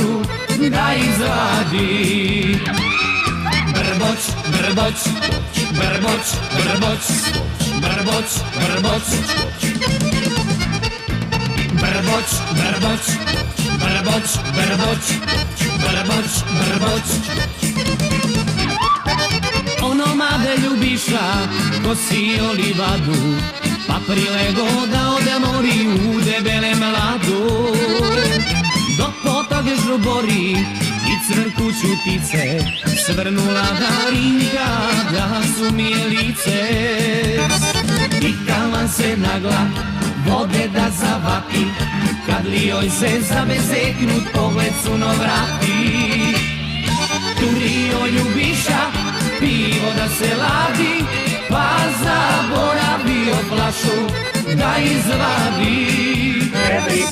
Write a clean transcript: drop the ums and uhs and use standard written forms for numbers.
flašu da izvadi. Brboć, brboć, brboć, brboć, brboć, brboć, brboć, brboć, brboć, brboć, brboć, brboć. Ono made ljubiša kosi olivadu, pa prilego da ode mori u debele mladu. Dok potoge žubori i crnku ćutice, svrnula Darinka da sumije lice. I taman se nagla vode da zavapi, kad li joj se zabezeknut pogled suno vrati. Turi joj ljubiša pivo da se ladi, pa zaboravio flašu da izvadi.